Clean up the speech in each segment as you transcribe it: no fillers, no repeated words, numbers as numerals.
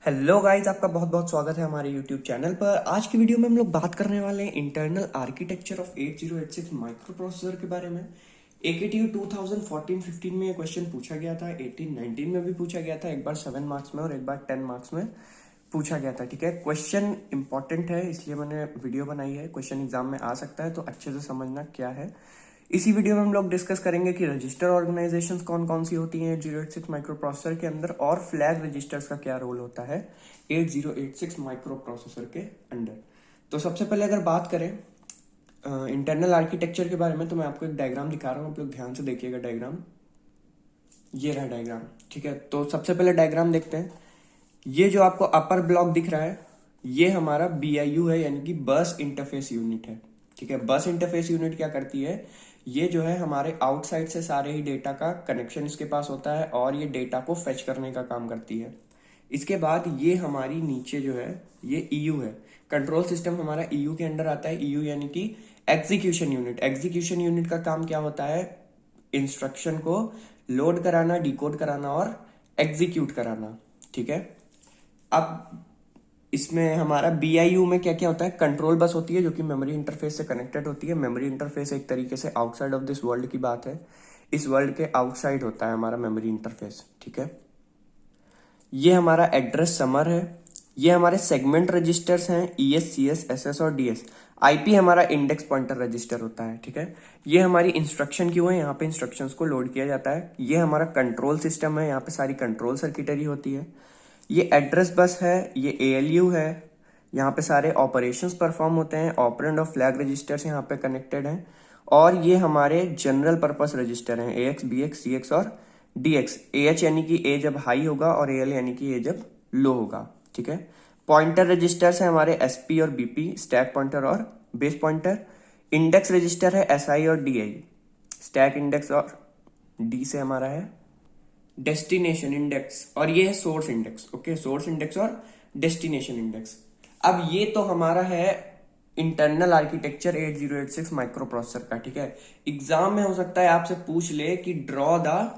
Hello guys, आपका बहुत बहुत स्वागत है हमारे यूट्यूब चैनल पर। आज की वीडियो में हम लोग बात करने वाले हैं internal architecture of 8086 micro processor के बारे में। AKTU 2014-15 में ये क्वेश्चन पूछा गया था, 18-19 में भी पूछा गया था, एक बार 7 मार्क्स में और एक बार 10 मार्क्स में पूछा गया था। ठीक है, क्वेश्चन इंपॉर्टेंट है इसलिए मैंने वीडियो बनाई है। क्वेश्चन एग्जाम में आ सकता है तो अच्छे से समझना क्या है। इसी वीडियो में हम लोग डिस्कस करेंगे कि रजिस्टर ऑर्गेनाइजेशंस कौन कौन सी होती हैं 8086 माइक्रो प्रोसेसर के अंदर, और फ्लैग रजिस्टर्स का क्या रोल होता है 8086 माइक्रो प्रोसेसर के अंदर। तो सबसे पहले अगर बात करें इंटरनल आर्किटेक्चर के बारे में, तो मैं आपको एक डायग्राम दिखा रहा हूँ, आप लोग ध्यान से देखिएगा डायग्राम। ये रहा डायग्राम। ठीक है, तो सबसे पहले डायग्राम देखते हैं। ये जो आपको अपर ब्लॉक दिख रहा है, ये हमारा BIU है, यानी कि बस इंटरफेस यूनिट है। ठीक है, बस इंटरफेस यूनिट क्या करती है, ये जो है हमारे आउटसाइड से सारे ही डेटा का कनेक्शन इसके पास होता है और ये डेटा को फेच करने का काम करती है। इसके बाद ये हमारी नीचे जो है ये EU है। कंट्रोल सिस्टम हमारा EU के अंडर आता है। EU यानी कि एग्जीक्यूशन यूनिट। एग्जीक्यूशन यूनिट का काम क्या होता है, इंस्ट्रक्शन को लोड कराना, डिकोड कराना और एग्जीक्यूट कराना। ठीक है, अब इसमें हमारा BIU में क्या क्या होता है, कंट्रोल बस होती है जो कि मेमोरी इंटरफेस से कनेक्टेड होती है। मेमोरी इंटरफेस एक तरीके से आउटसाइड ऑफ दिस वर्ल्ड की बात है, इस वर्ल्ड के आउटसाइड होता है हमारा मेमोरी इंटरफेस। ठीक है, ये हमारा एड्रेस समर है। ये हमारे सेगमेंट रजिस्टर्स हैं, ES, CS, SS और DS। IP हमारा इंडेक्स पॉइंटर रजिस्टर होता है। ठीक है, ये हमारी इंस्ट्रक्शन क्यू है, यहाँ पे इंस्ट्रक्शंस को लोड किया जाता है। ये हमारा कंट्रोल सिस्टम है, यहाँ पे सारी कंट्रोल सर्किटरी होती है। ये एड्रेस बस है, ये ALU है, यहाँ पे सारे ऑपरेशंस परफॉर्म होते हैं। ऑपरेंड और फ्लैग रजिस्टर्स यहाँ पे कनेक्टेड हैं। और ये हमारे जनरल पर्पस रजिस्टर हैं, AX, BX, CX और DX। AH यानी कि A जब हाई होगा और AL यानी कि A जब लो होगा। ठीक है, पॉइंटर रजिस्टर्स हैं हमारे SP और BP, स्टैक पॉइंटर और बेस पॉइंटर। इंडेक्स रजिस्टर है SI और DI। स्टैक इंडेक्स और D से हमारा है डेस्टिनेशन इंडेक्स, और ये है source index. Okay, source index और डेस्टिनेशन इंडेक्स। अब ये तो हमारा है इंटरनल आर्किटेक्चर 8086 माइक्रो प्रोसेसर का। ठीक है, एग्जाम में हो सकता है आपसे पूछ ले कि draw the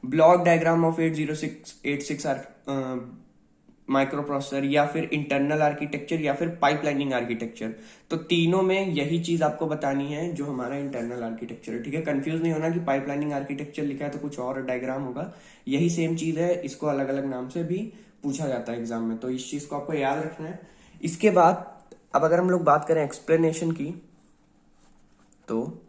block diagram of 8086 micro processor, या फिर इंटरनल आर्किटेक्चर, या फिर पाइपलाइनिंग आर्किटेक्चर। तो तीनों में यही चीज आपको बतानी है जो हमारा इंटरनल आर्किटेक्चर है। ठीक है, कंफ्यूज नहीं होना कि पाइपलाइनिंग आर्किटेक्चर लिखा है तो कुछ और डायग्राम होगा। यही सेम चीज है, इसको अलग अलग नाम से भी पूछा जाता है एग्जाम में, तो इस चीज को आपको याद रखना है। इसके बाद अब अगर हम लोग बात करें एक्सप्लेनेशन की, तो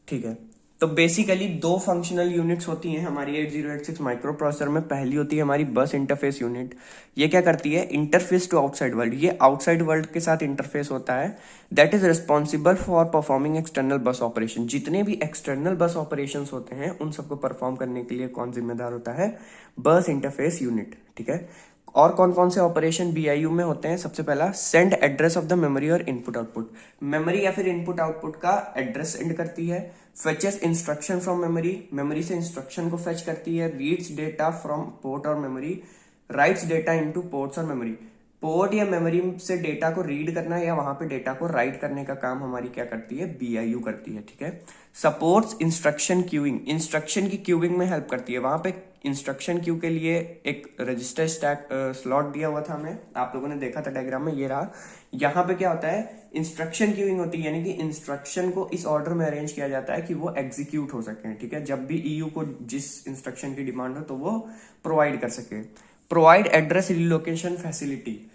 ठीक है, तो बेसिकली दो फंक्शनल यूनिट्स होती हैं हमारी 8086 माइक्रो प्रोसेसर में। पहली होती है हमारी बस इंटरफेस यूनिट। ये क्या करती है, इंटरफेस टू आउटसाइड वर्ल्ड। ये आउटसाइड वर्ल्ड के साथ इंटरफेस होता है। That is responsible for performing external बस ऑपरेशन। जितने भी एक्सटर्नल बस ऑपरेशन होते हैं उन सबको परफॉर्म करने के लिए कौन जिम्मेदार होता है, बस इंटरफेस यूनिट। ठीक है, और कौन कौन से ऑपरेशन BIU में होते हैं, सबसे पहला send address of the memory और इनपुट आउटपुट। मेमोरी या फिर इनपुट आउटपुट का एड्रेस सेंड करती है। फेचेस इंस्ट्रक्शन फ्रॉम मेमोरी, मेमोरी से इंस्ट्रक्शन को फेच करती है। रीड्स डेटा फ्रॉम पोर्ट और memory, rights data into ports और मेमोरी। पोर्ट या मेमोरी से डेटा को रीड करना या वहां पे डेटा को राइट करने का काम हमारी क्या करती है, BIU करती है। ठीक है, सपोर्ट्स इंस्ट्रक्शन क्यूइंग, इंस्ट्रक्शन की क्यूइंग में हेल्प करती है। वहां पे इंस्ट्रक्शन क्यू के लिए एक रजिस्टर स्टैक स्लॉट दिया हुआ था हमें, आप लोगों ने देखा था डायग्राम में, ये रहा। यहाँ पे क्या होता है, इंस्ट्रक्शन क्यूइंग होती है, यानी कि इंस्ट्रक्शन को इस ऑर्डर में अरेंज किया जाता है कि वो एग्जीक्यूट हो सके। ठीक है, जब भी EU को जिस इंस्ट्रक्शन की डिमांड हो तो वो प्रोवाइड कर सके। Provide address relocation facility,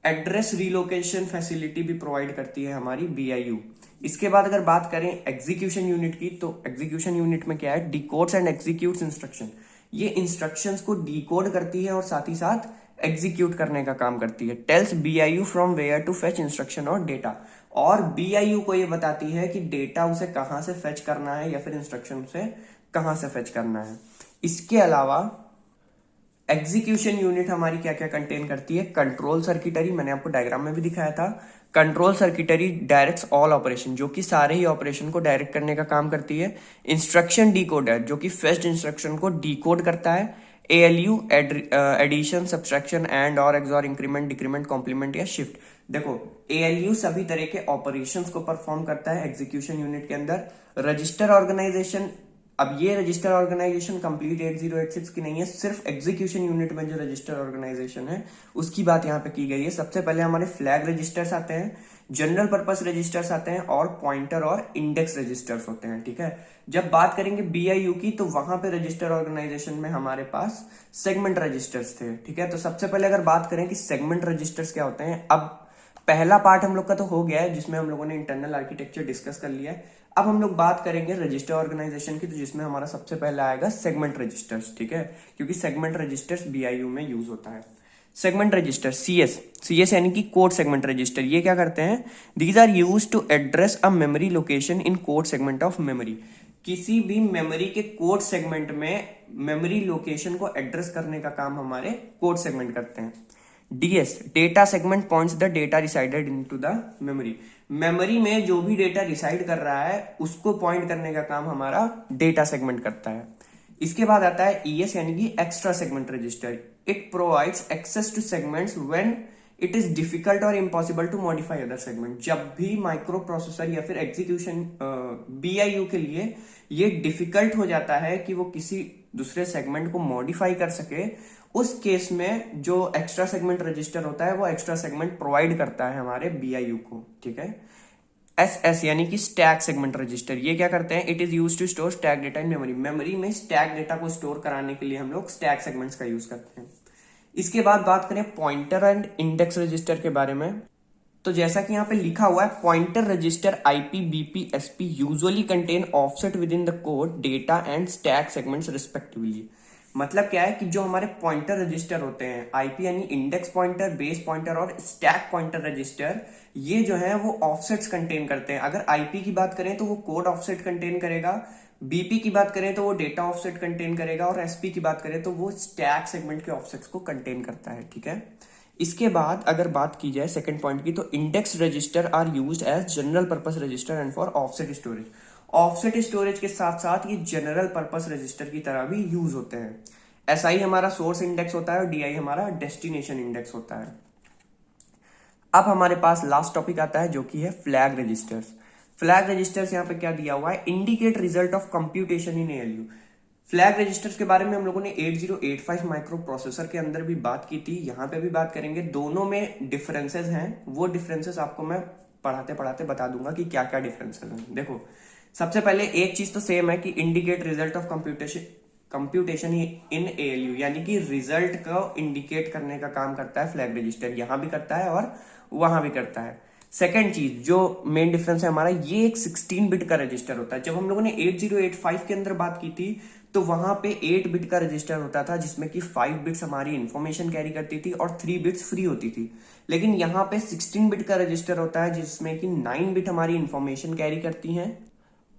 address relocation facility भी प्रोवाइड करती है हमारी BIU। इसके बाद अगर बात करें एग्जीक्यूशन यूनिट की, तो एग्जीक्यूशन यूनिट में क्या है, डिकोड्स एंड एग्जीक्यूट्स इंस्ट्रक्शन। ये इंस्ट्रक्शंस को डिकोड करती है और साथ ही साथ एग्जीक्यूट करने का काम करती है। Tells BIU from where to fetch instruction और डेटा, और BIU को ये बताती है कि डेटा उसे कहां से फेच करना है या फिर इंस्ट्रक्शन से कहां से फेच करना है। इसके अलावा एग्जीक्यूशन यूनिट हमारी क्या क्या कंटेन करती है, कंट्रोल सर्किटरी, मैंने आपको डायग्राम में भी दिखाया था। Control circuitry directs all operation, जो कि सारे ही ऑपरेशन को डायरेक्ट करने का काम करती है। इंस्ट्रक्शन डिकोडर, जो कि फेच्ड इंस्ट्रक्शन को डिकोड करता है। ALU एडिशन, सब्ट्रैक्शन, एंड और एक्सऑर, इंक्रीमेंट, डिक्रीमेंट, कॉम्प्लीमेंट या शिफ्ट। देखो, ALU सभी तरह के ऑपरेशंस को परफॉर्म करता है एग्जीक्यूशन यूनिट के अंदर। रजिस्टर ऑर्गेनाइजेशन अब ये रजिस्टर ऑर्गेनाइजेशन कंप्लीट 8086 की नहीं है, सिर्फ एग्जीक्यूशन यूनिट में जो रजिस्टर ऑर्गेनाइजेशन है उसकी बात यहाँ पे की गई है। सबसे पहले हमारे फ्लैग रजिस्टर्स आते हैं, जनरल पर्पस रजिस्टर्स आते हैं और पॉइंटर और इंडेक्स रजिस्टर्स होते हैं। ठीक है, जब बात करेंगे बीआईयू की तो वहां पे रजिस्टर ऑर्गेनाइजेशन में हमारे पास सेगमेंट रजिस्टर्स थे। ठीक है, तो सबसे पहले अगर बात करें कि सेगमेंट रजिस्टर्स क्या होते हैं, अब पहला पार्ट हम लोग का तो हो गया है जिसमें हम लोगों ने इंटरनल आर्किटेक्चर डिस्कस कर लिया है। अब हम लोग बात करेंगे रजिस्टर ऑर्गेनाइजेशन की, तो जिसमें हमारा सबसे पहले आएगा सेगमेंट रजिस्टर्स। ठीक है, क्योंकि सेगमेंट रजिस्टर्स बीआईयू में यूज होता है। सेगमेंट रजिस्टर सीएस यानी कि कोड सेगमेंट रजिस्टर, ये क्या करते हैं, these are use to address a memory location in code segment of memory. किसी भी मेमोरी के कोड सेगमेंट में मेमोरी लोकेशन को एड्रेस करने का काम हमारे कोड सेगमेंट करते हैं। DS data segment points the data resided into the memory. Memory में जो भी डेटा रिसाइड कर रहा है उसको पॉइंट करने का काम हमारा डेटा सेगमेंट करता है। इसके बाद आता है ईएस यानी कि extra segment register. It provides access to segments when it is difficult और impossible to modify other segment. जब भी माइक्रो प्रोसेसर या फिर एग्जीक्यूशन बीआईयू के लिए ये डिफिकल्ट हो जाता है कि वो किसी दूसरे सेगमेंट को मॉडिफाई कर सके, उस केस में जो एक्स्ट्रा सेगमेंट रजिस्टर होता है वो एक्स्ट्रा सेगमेंट प्रोवाइड करता है हमारे बीआईयू को। ठीक है, एस यानी कि स्टैक सेगमेंट रजिस्टर, ये क्या करते हैं, it is use to store stack data in memory. Memory में स्टैक डेटा को स्टोर कराने के लिए हम लोग स्टैक सेगमेंट्स का यूज करते हैं। इसके बाद बात करें पॉइंटर एंड इंडेक्स रजिस्टर के बारे में, तो जैसा कि यहाँ पे लिखा हुआ है, pointer register IP BP SP usually contain offset with in the code data and stack segments respectively. मतलब क्या है कि जो हमारे पॉइंटर रजिस्टर होते हैं, आईपी यानी इंडेक्स पॉइंटर, बेस पॉइंटर और स्टैक पॉइंटर रजिस्टर, ये जो है वो ऑफसेट्स कंटेन करते हैं। अगर आईपी की बात करें तो वो कोड ऑफसेट कंटेन करेगा, बीपी की बात करें तो वो डेटा ऑफसेट कंटेन करेगा और एसपी की बात करें तो वो स्टैक सेगमेंट के ऑफसेट्स को कंटेन करता है। ठीक है, इसके बाद अगर बात की जाए सेकंड पॉइंट की, तो index register are used as general purpose register and for offset storage. Offset storage के साथ साथ ये जनरल पर्पस रजिस्टर की तरह भी यूज होते हैं। एसआई हमारा सोर्स इंडेक्स होता है और डीआई हमारा डेस्टिनेशन इंडेक्स होता है। अब हमारे पास लास्ट टॉपिक आता है जो कि है फ्लैग रजिस्टर्स। फ्लैग रजिस्टर्स यहाँ पे क्या दिया हुआ है, indicate result of computation in ALU. Flag registers के बारे में हम लोगों ने 8085 माइक्रो प्रोसेसर के अंदर भी बात की थी, यहाँ पे भी बात करेंगे। दोनों में डिफरेंसेस हैं, वो डिफरेंसेस आपको मैं पढ़ाते पढ़ाते बता दूंगा कि क्या क्या डिफरेंसेस हैं। देखो, सबसे पहले एक चीज तो सेम है कि indicate result of computation in ALU, यानी कि रिजल्ट को इंडिकेट करने का काम करता है फ्लैग रजिस्टर, यहां भी करता है और वहां भी करता है। सेकेंड चीज जो मेन डिफरेंस है हमारा, ये एक 16 बिट का रजिस्टर होता है। जब हम लोगों ने 8085 के अंदर बात की थी तो वहां पे 8 बिट का रजिस्टर होता था जिसमें कि 5 बिट्स हमारी इंफॉर्मेशन कैरी करती थी और 3 बिट्स फ्री होती थी। लेकिन यहाँ पे 16 बिट का रजिस्टर होता है जिसमें कि 9 बिट हमारी इंफॉर्मेशन कैरी करती हैं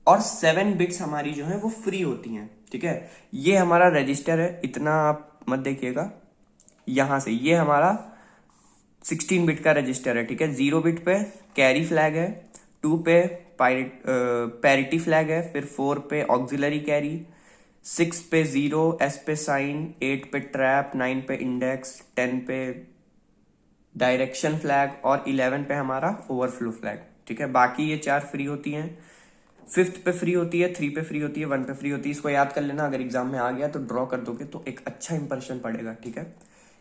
और 7 बिट्स हमारी जो है वो फ्री होती हैं। ठीक है, ये हमारा रजिस्टर है, इतना आप मत देखिएगा, यहां से ये हमारा 16 बिट का रजिस्टर है। ठीक है, 0 बिट पे कैरी फ्लैग है, 2 पे पैरिटी फ्लैग है, फिर 4 पे ऑक्सिलरी कैरी, 6 पे 0, एस पे साइन, 8 पे ट्रैप, 9 पे इंडेक्स, 10 पे डायरेक्शन फ्लैग और 11 पे हमारा ओवरफ्लो फ्लैग। ठीक है, बाकी ये 4 फ्री होती हैं, 5th पे फ्री होती है, 3 पे फ्री होती है, 1 पे फ्री होती है। इसको याद कर लेना, अगर एग्जाम में आ गया तो ड्रॉ कर दोगे तो एक अच्छा इंप्रेशन पड़ेगा। ठीक है,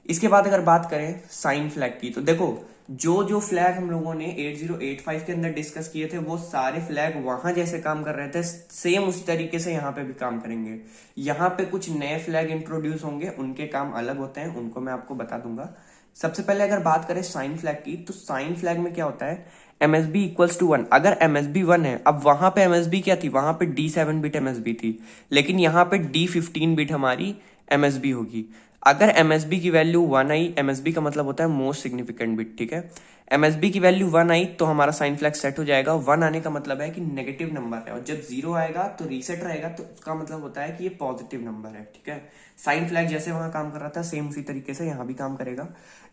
इसके बाद अगर बात करें साइन फ्लैग की, तो देखो जो जो फ्लैग हम लोगों ने 8085 के अंदर डिस्कस किए थे वो सारे फ्लैग वहां जैसे काम कर रहे थे, सेम उसी तरीके से यहाँ पे भी काम करेंगे। यहाँ पे कुछ नए फ्लैग इंट्रोड्यूस होंगे, उनके काम अलग होते हैं, उनको मैं आपको बता दूंगा। सबसे पहले अगर बात करें साइन फ्लैग की, तो साइन फ्लैग में क्या होता है, एमएसबी इक्वल्स टू 1। अगर एमएसबी 1 है, अब वहां पे एमएसबी क्या थी, वहां पे D7 बिट एमएसबी थी, लेकिन यहाँ पे D15 बिट हमारी एमएसबी होगी। अगर एमएसबी की वैल्यू 1 आई, एमएसबी का मतलब होता है मोस्ट सिग्निफिकेंट बिट। ठीक है, एमएसबी की वैल्यू 1 आई तो हमारा साइन फ्लैग सेट हो जाएगा। 1 आने का मतलब है कि नेगेटिव नंबर है और जब 0 आएगा तो रीसेट रहेगा, तो उसका मतलब होता है कि ये पॉजिटिव नंबर है। ठीक है, साइन फ्लैग जैसे वहां काम कर रहा था सेम उसी तरीके से यहाँ भी काम करेगा।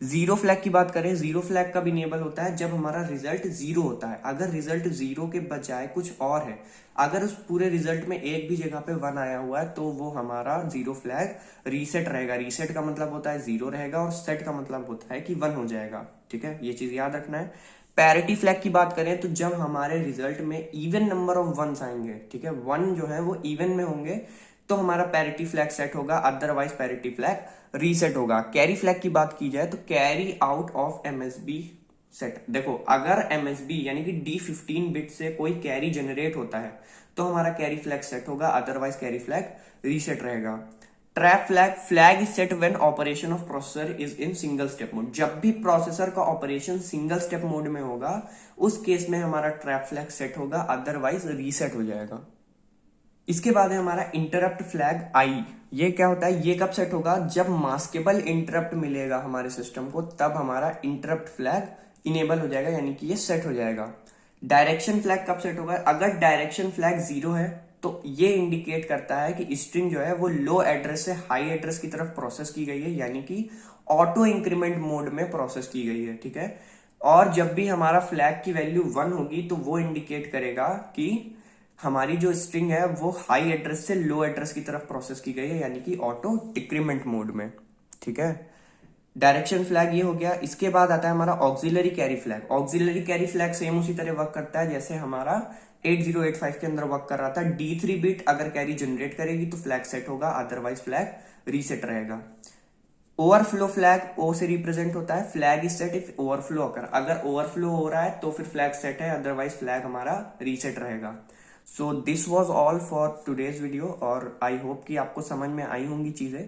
0 फ्लैग की बात करें, 0 फ्लैग कब इनेबल होता है, जब हमारा रिजल्ट 0 होता है। अगर रिजल्ट 0 के बजाय कुछ और है, अगर उस पूरे रिजल्ट में एक भी जगह पे 1 आया हुआ है तो वो हमारा 0 फ्लैग रीसेट रहेगा। रीसेट का मतलब होता है 0 रहेगा और सेट का मतलब होता है कि 1 हो जाएगा। ठीक है, ये चीज याद रखना है। पैरिटी फ्लैग की बात करें तो जब हमारे रिजल्ट में इवन नंबर ऑफ वंस आएंगे, ठीक है, वन जो है वो इवन में होंगे, तो हमारा पैरिटी फ्लैग सेट होगा, अदरवाइज पैरिटी फ्लैग रीसेट होगा। कैरी फ्लैग की बात की जाए तो carry out of MSB set. देखो, अगर एमएसबी यानी कि D15 बिट से कोई कैरी जनरेट होता है तो हमारा कैरी फ्लैग सेट होगा, अदरवाइज कैरी फ्लैग रीसेट रहेगा। Trap flag is set when operation of processor is in single step mode. जब भी प्रोसेसर का ऑपरेशन सिंगल स्टेप मोड में होगा उस केस में हमारा ट्रैप फ्लैग सेट होगा, अदरवाइज रीसेट हो जाएगा। इसके बाद है हमारा इंटरप्ट फ्लैग आई। ये क्या होता है, ये कब सेट होगा, जब मास्केबल इंटरप्ट मिलेगा हमारे सिस्टम को, तब हमारा इंटरप्ट फ्लैग इनेबल हो जाएगा, यानी कि ये सेट हो जाएगा। डायरेक्शन फ्लैग कब सेट होगा, अगर डायरेक्शन फ्लैग 0 है तो ये इंडिकेट करता है कि स्ट्रिंग जो है वो लो एड्रेस से हाई एड्रेस की तरफ प्रोसेस की गई है, यानी कि ऑटो इंक्रीमेंट मोड में प्रोसेस की गई है, ठीक है। और जब भी हमारा फ्लैग की वैल्यू 1 होगी तो वो इंडिकेट करेगा कि हमारी जो स्ट्रिंग है वो हाई एड्रेस से लो एड्रेस की तरफ प्रोसेस की गई है, यानी कि ऑटो डिक्रीमेंट मोड में, ठीक है। डायरेक्शन फ्लैग ये हो गया। इसके बाद आता है हमारा auxiliary carry flag. Auxiliary carry flag same उसी तरह वर्क करता है जैसे हमारा 8085 के अंदर वर्क कर रहा था। D3 बिट अगर कैरी जनरेट करेगी तो फ्लैग सेट होगा, अदरवाइज फ्लैग रीसेट रहेगा। ओवरफ्लो फ्लैग ओ से रिप्रेजेंट होता है। Flag is set if overflow अगर अगर ओवरफ्लो हो रहा है तो फिर फ्लैग सेट है, अदरवाइज फ्लैग हमारा रीसेट रहेगा। So this was all for today's video, और आई होप कि आपको समझ में आई होंगी चीजें।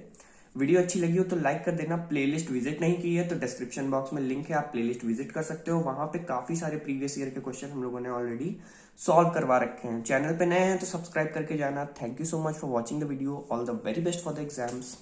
वीडियो अच्छी लगी हो तो लाइक कर देना। प्लेलिस्ट विजिट नहीं की है तो डिस्क्रिप्शन बॉक्स में लिंक है, आप प्लेलिस्ट विजिट कर सकते हो। वहां पे काफी सारे प्रीवियस ईयर के क्वेश्चन हम लोगों ने ऑलरेडी सॉल्व करवा रखे हैं। चैनल पे नए हैं तो सब्सक्राइब करके जाना। Thank you so much for watching the video. All the very best for the exams.